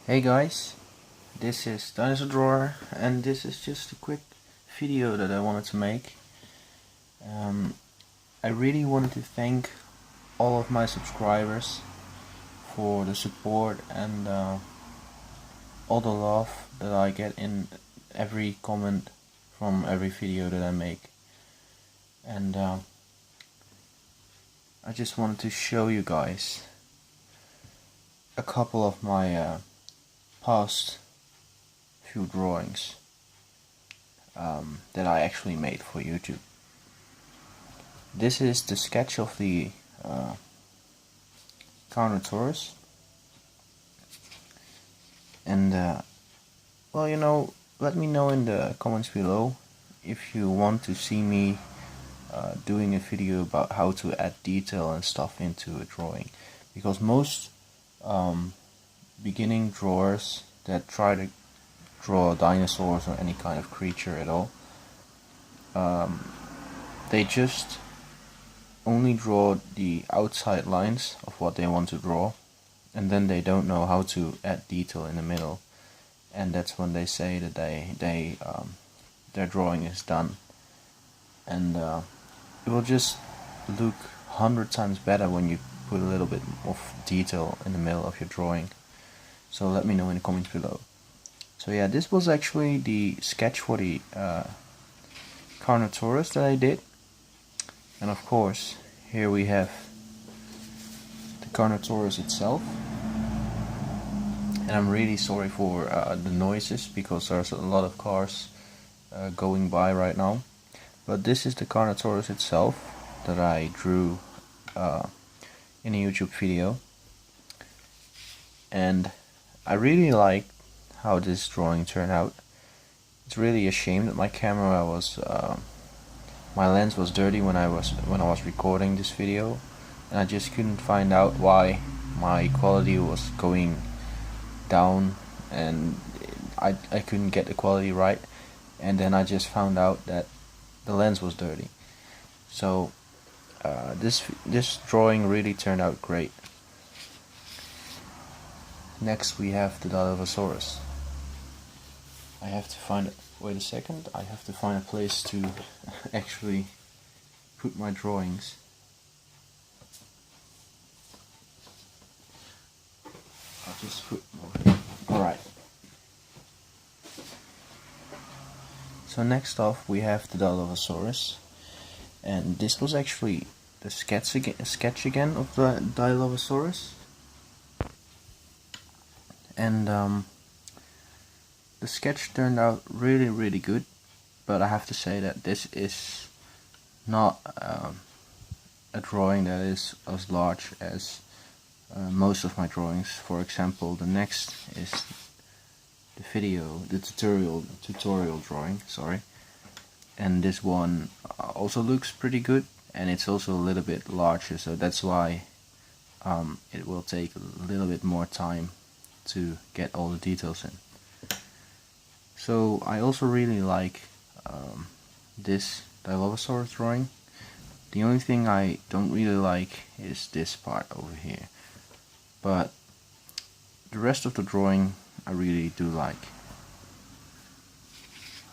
Hey guys, this is Dinosaur Drawer, and this is just a quick video that I wanted to make. I really wanted to thank all of my subscribers for the support and all the love that I get in every comment from every video that I make. And I just wanted to show you guys a couple of my past few drawings that I actually made for YouTube. This is the sketch of the Carnotaurus, and well, let me know in the comments below if you want to see me doing a video about how to add detail and stuff into a drawing, because most beginning drawers that try to draw dinosaurs or any kind of creature at all, they just only draw the outside lines of what they want to draw, and then they don't know how to add detail in the middle, and that's when they say that their drawing is done. And it will just look 100 times better when you put a little bit of detail in the middle of your drawing. So let me know in the comments below. So yeah, this was actually the sketch for the Carnotaurus that I did. And of course, here we have the Carnotaurus itself. And I'm really sorry for the noises, because there's a lot of cars going by right now. But this is the Carnotaurus itself that I drew in a YouTube video. And I really like how this drawing turned out. It's really a shame that my camera was my lens was dirty when I was recording this video, and I just couldn't find out why my quality was going down, and I couldn't get the quality right, and then I just found out that the lens was dirty. So this drawing really turned out great. Next we have the Dilophosaurus. I have to find it. Wait a second, I have to find a place to actually put my drawings. I'll just put more. Alright. So next off we have the Dilophosaurus, and this was actually the sketch again of the Dilophosaurus. And the sketch turned out really good, but I have to say that this is not a drawing that is as large as most of my drawings. For example, the next is the tutorial drawing, sorry. And this one also looks pretty good, and it's also a little bit larger, so that's why it will take a little bit more time to get all the details in. So I also really like this Dilophosaurus drawing. The only thing I don't really like is this part over here, but the rest of the drawing I really do like.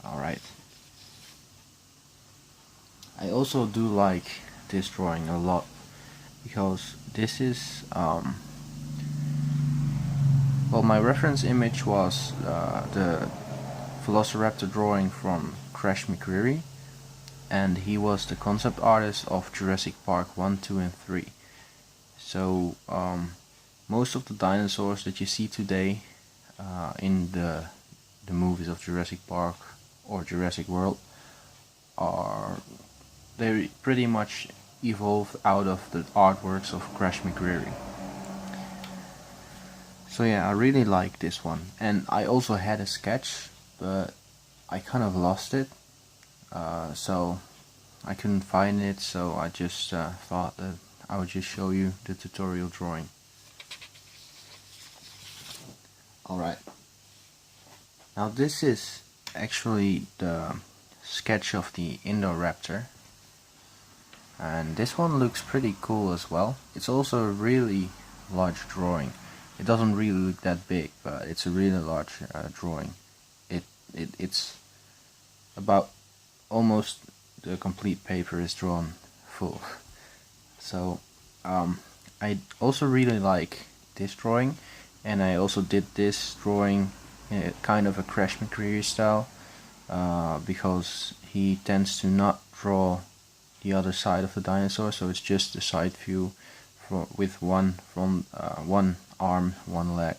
Alright. I also do like this drawing a lot, because this is well, my reference image was the Velociraptor drawing from Crash McCreery, and he was the concept artist of Jurassic Park 1, 2 and 3. So most of the dinosaurs that you see today in the movies of Jurassic Park or Jurassic World they pretty much evolved out of the artworks of Crash McCreery. So yeah, I really like this one, and I also had a sketch, but I kind of lost it, so I couldn't find it, so I just thought that I would just show you the tutorial drawing. Alright, now this is actually the sketch of the Indoraptor, and this one looks pretty cool as well. It's also a really large drawing, it doesn't really look that big, but it's a really large drawing. It's about almost the complete paper is drawn full. So I also really like this drawing, and I also did this drawing in kind of a Crash McCreary style, because he tends to not draw the other side of the dinosaur, so it's just the side view with one arm, one leg.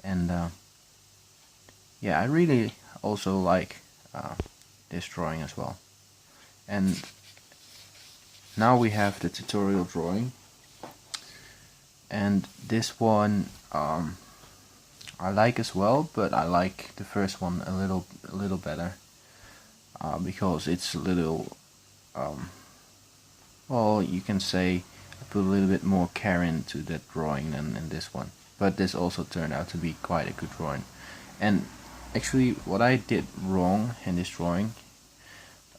And yeah, I really also like this drawing as well. And now we have the tutorial drawing, and this one I like as well, but I like the first one a little better, because it's a little well, you can say I put a little bit more care into that drawing than in this one. But this also turned out to be quite a good drawing. And actually, what I did wrong in this drawing,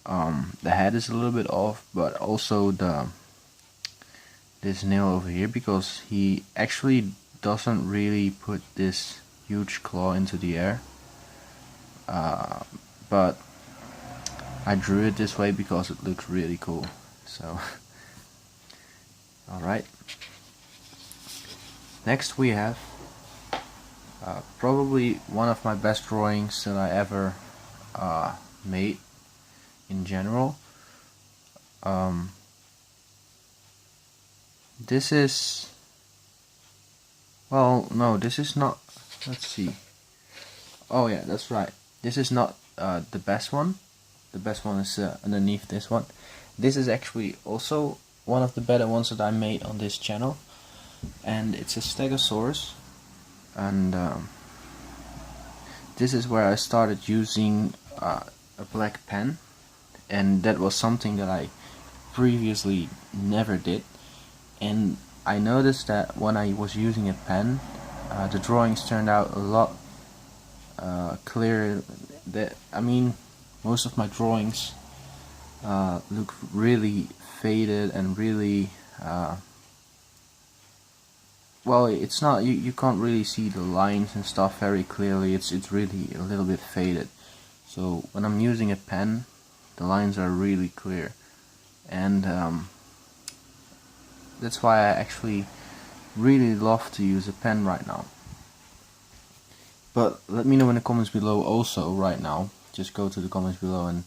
the head is a little bit off, but also this nail over here, because he actually doesn't really put this huge claw into the air. But I drew it this way because it looks really cool. So, alright. Next we have probably one of my best drawings that I ever made in general. This is, well, no, this is not, let's see. Oh yeah, that's right. This is not the best one. The best one is underneath this one. This is actually also one of the better ones that I made on this channel, and it's a Stegosaurus. And this is where I started using a black pen, and that was something that I previously never did. And I noticed that when I was using a pen, the drawings turned out a lot clearer. I mean, most of my drawings look really faded and really well, it's not, you can't really see the lines and stuff very clearly. It's really a little bit faded. So when I'm using a pen, the lines are really clear, and that's why I actually really love to use a pen right now. But let me know in the comments below also right now. Just go to the comments below and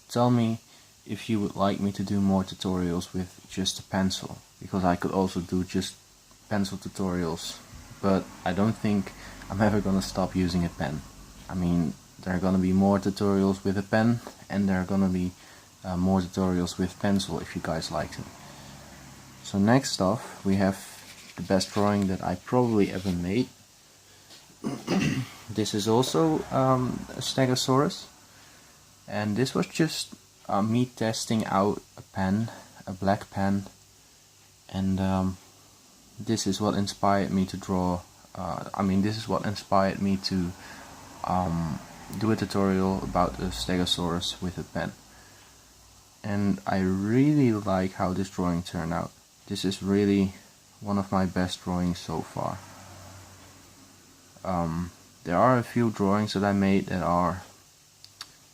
tell me if you would like me to do more tutorials with just a pencil, because I could also do just pencil tutorials, but I don't think I'm ever gonna stop using a pen. I mean, there are gonna be more tutorials with a pen, and there are gonna be more tutorials with pencil if you guys like them. So next off, we have the best drawing that I probably ever made. This is also a Stegosaurus, and this was just me testing out a pen, a black pen, and this is what inspired me to draw. This is what inspired me to do a tutorial about the Stegosaurus with a pen. And I really like how this drawing turned out. This is really one of my best drawings so far. There are a few drawings that I made that are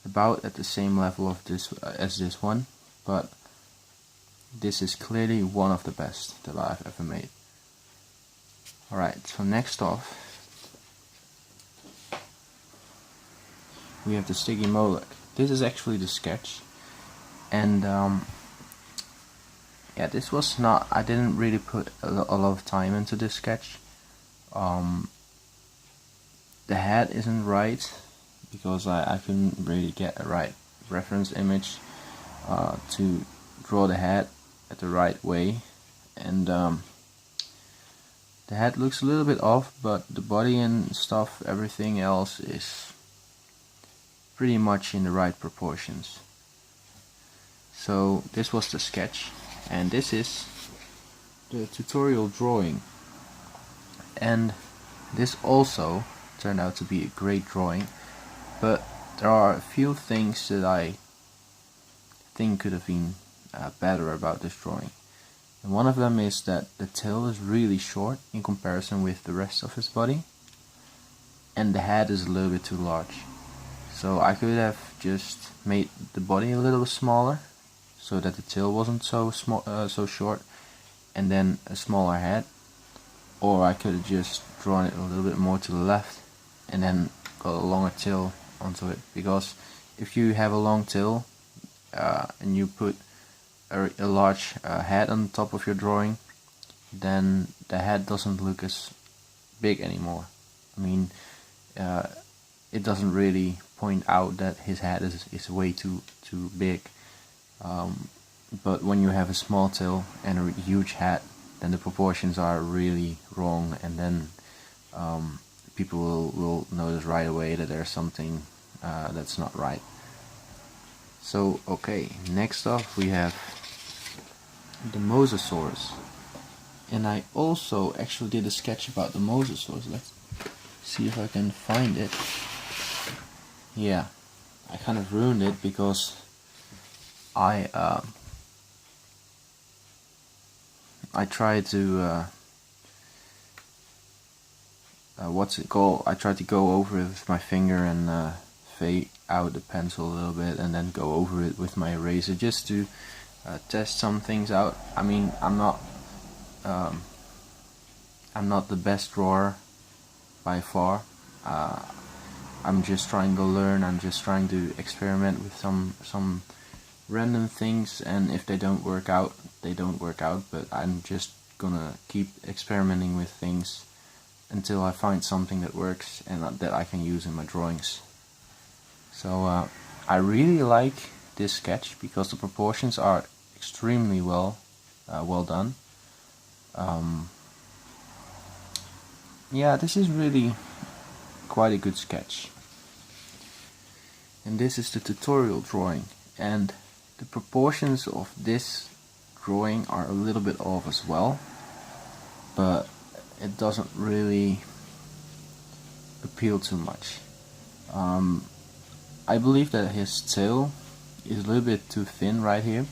about at the same level of this as this one, but this is clearly one of the best that I've ever made. Alright, so next off we have the Sticky Moloch. This is actually the sketch, and yeah, this was not, I didn't really put a lot of time into this sketch. The head isn't right because I couldn't really get a right reference image to draw the head at the right way, and the head looks a little bit off, but the body and stuff, everything else is pretty much in the right proportions. So this was the sketch, and this is the tutorial drawing, and this also turned out to be a great drawing, but there are a few things that I think could have been better about this drawing. And one of them is that the tail is really short in comparison with the rest of his body, and the head is a little bit too large. So I could have just made the body a little smaller, so that the tail wasn't so small, so short, and then a smaller head. Or I could have just drawn it a little bit more to the left, and then got a longer tail onto it. Because if you have a long tail and you put a large head on top of your drawing, then the head doesn't look as big anymore. I mean, it doesn't really point out that his head is way too big. But when you have a small tail and a huge head, then the proportions are really wrong, and then people will notice right away that there's something that's not right. So okay, next up we have the Mosasaurus, and I also actually did a sketch about the Mosasaurus. Let's see if I can find it. Yeah, I kind of ruined it because I tried to what's it called? I tried to go over it with my finger and fade out the pencil a little bit, and then go over it with my eraser just to test some things out. I mean, I'm not the best drawer by far. I'm just trying to learn. I'm just trying to experiment with some random things, and if they don't work out, they don't work out. But I'm just gonna keep experimenting with things until I find something that works and that I can use in my drawings. So I really like this sketch because the proportions are extremely well done. Yeah, this is really quite a good sketch. And this is the tutorial drawing, and the proportions of this drawing are a little bit off as well, but it doesn't really appeal too much. I believe that his tail is a little bit too thin right here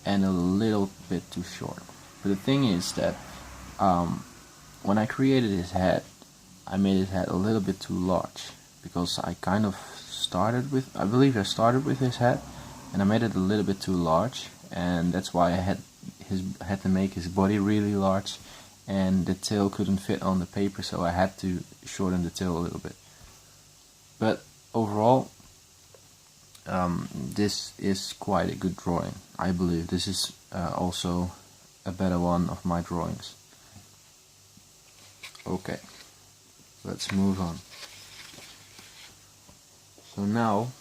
and a little bit too short. But the thing is that when I created his head, I made his head a little bit too large, because I kind of started with, I believe I started with his head and I made it a little bit too large, and that's why I had to make his body really large, and the tail couldn't fit on the paper, so I had to shorten the tail a little bit. But overall, this is quite a good drawing. I believe this is also a better one of my drawings. Okay, let's move on. So now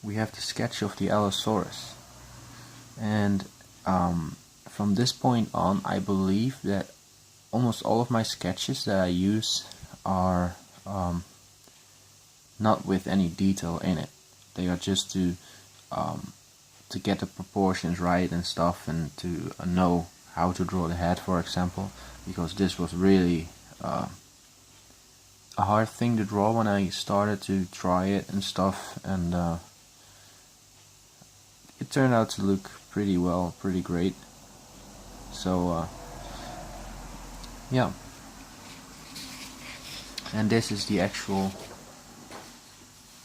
we have the sketch of the Allosaurus, and from this point on, I believe that almost all of my sketches that I use are not with any detail in it. They are just to get the proportions right and stuff, and to know how to draw the head, for example, because this was really a hard thing to draw when I started to try it and stuff, and it turned out to look pretty well, pretty great. So yeah, and this is the actual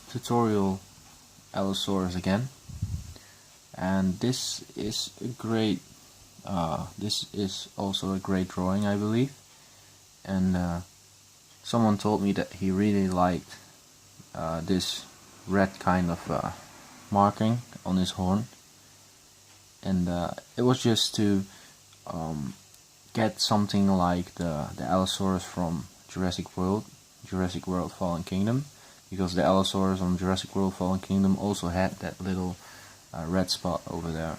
tutorial Allosaurus again, and this is a great this is also a great drawing, I believe, and someone told me that he really liked this red kind of marking on his horn, and it was just to get something like the Allosaurus from Jurassic World Fallen Kingdom, because the Allosaurus on Jurassic World Fallen Kingdom also had that little red spot over there.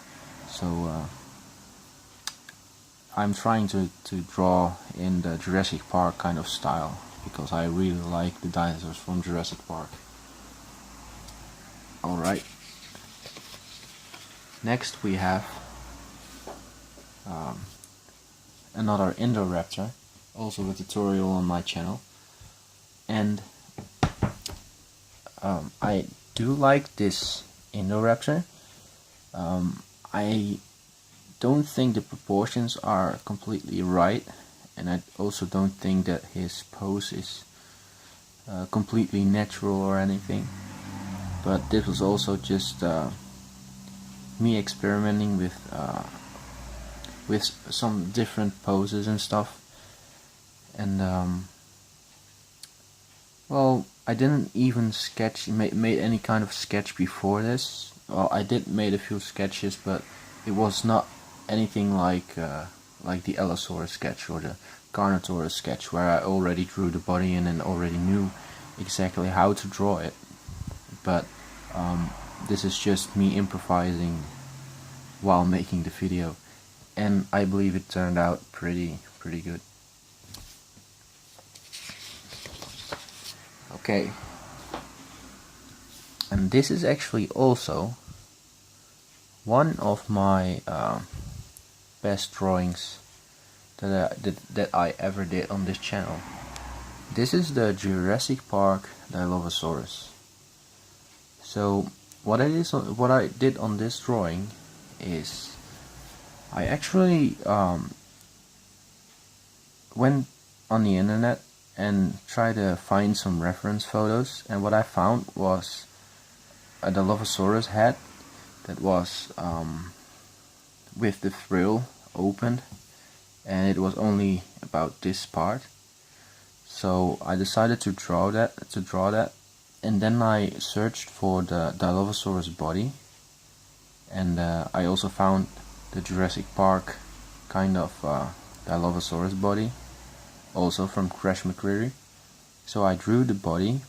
So I'm trying to draw in the Jurassic Park kind of style, because I really like the dinosaurs from Jurassic Park. Alright, next we have another Indoraptor, also a tutorial on my channel, and I do like this Indoraptor. I don't think the proportions are completely right, and I also don't think that his pose is completely natural or anything. But this was also just me experimenting with some different poses and stuff. And well, I didn't even made any kind of sketch before this. Well, I did made a few sketches, but it was not anything like the Allosaurus sketch or the Carnotaurus sketch, where I already drew the body in and already knew exactly how to draw it. But this is just me improvising while making the video, and I believe it turned out pretty good. Okay, and this is actually also one of my best drawings that I ever did on this channel. This is the Jurassic Park Dilophosaurus. So what I did on this drawing is I actually went on the internet and tried to find some reference photos, and what I found was a Dilophosaurus head that was with the frill opened, and it was only about this part. So I decided to draw that, and then I searched for the Dilophosaurus body, and I also found the Jurassic Park kind of Dilophosaurus body, also from Crash McCreery. So I drew the body,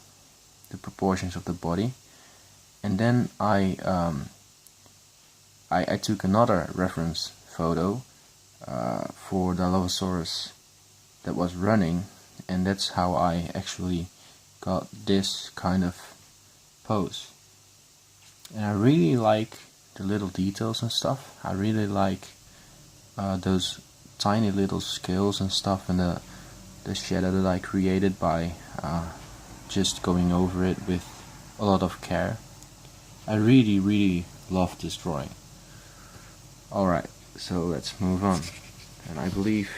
the proportions of the body, and then I took another reference photo for Dilophosaurus that was running, and that's how I actually got this kind of pose. And I really like the little details and stuff. I really like those tiny little scales and stuff, and the shadow that I created by just going over it with a lot of care. I really love this drawing. Alright, so let's move on. And I believe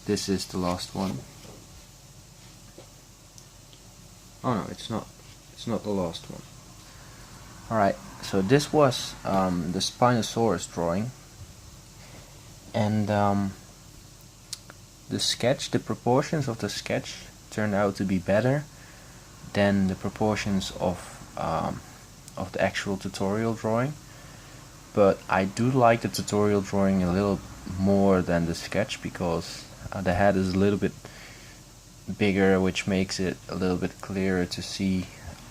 this is the last one. Oh no, it's not. It's not the last one. Alright, so this was the Spinosaurus drawing. And the proportions of the sketch turned out to be better than the proportions of the actual tutorial drawing. But I do like the tutorial drawing a little more than the sketch, because the head is a little bit bigger, which makes it a little bit clearer to see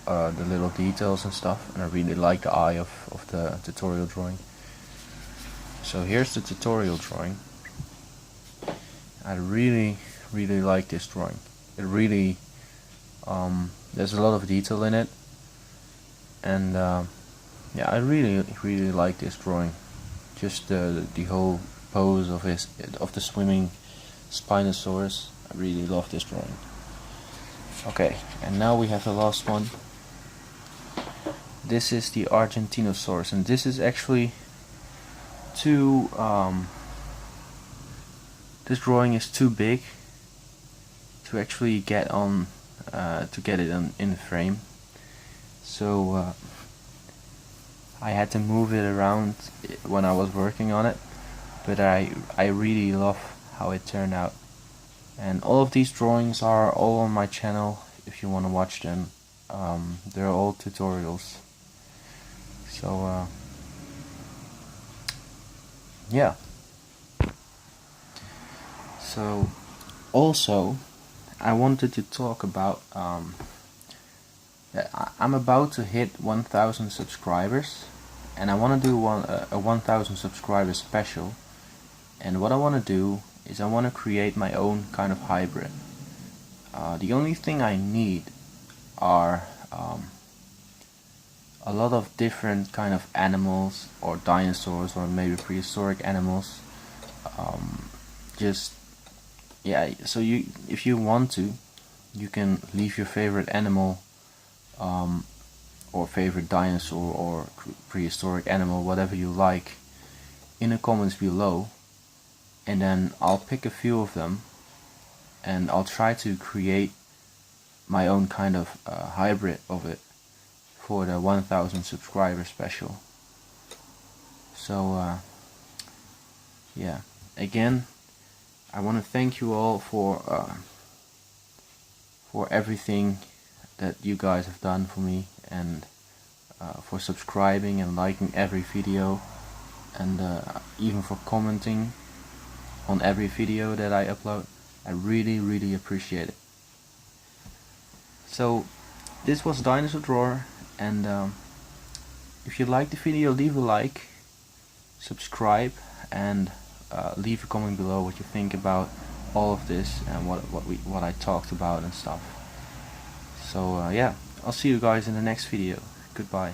the little details and stuff, and I really like the eye of the tutorial drawing. So here's the tutorial drawing. I really like this drawing. It really there's a lot of detail in it, and yeah, I really like this drawing. Just the whole pose of the swimming Spinosaurus. I really love this drawing. Okay, and now we have the last one. This is the Argentinosaurus, and this is actually too this drawing is too big to actually get on to get it in the frame. So I had to move it around when I was working on it, but I really love how it turned out. And all of these drawings are all on my channel if you want to watch them. They're all tutorials. So yeah. So also I wanted to talk about I'm about to hit 1,000 subscribers, and I want to do a 1,000 subscriber special. And what I want to do is I want to create my own kind of hybrid. The only thing I need are a lot of different kind of animals, or dinosaurs, or maybe prehistoric animals. Just yeah, so if you want to, you can leave your favorite animal or favorite dinosaur or prehistoric animal, whatever you like, in the comments below, and then I'll pick a few of them and I'll try to create my own kind of hybrid of it for the 1000 subscriber special. So yeah, again, I want to thank you all for everything that you guys have done for me, and for subscribing and liking every video, and even for commenting on every video that I upload. I really appreciate it. So this was Dinosaur Drawer, and if you liked the video, leave a like, subscribe, and leave a comment below what you think about all of this and what I talked about and stuff. So yeah, I'll see you guys in the next video. Goodbye.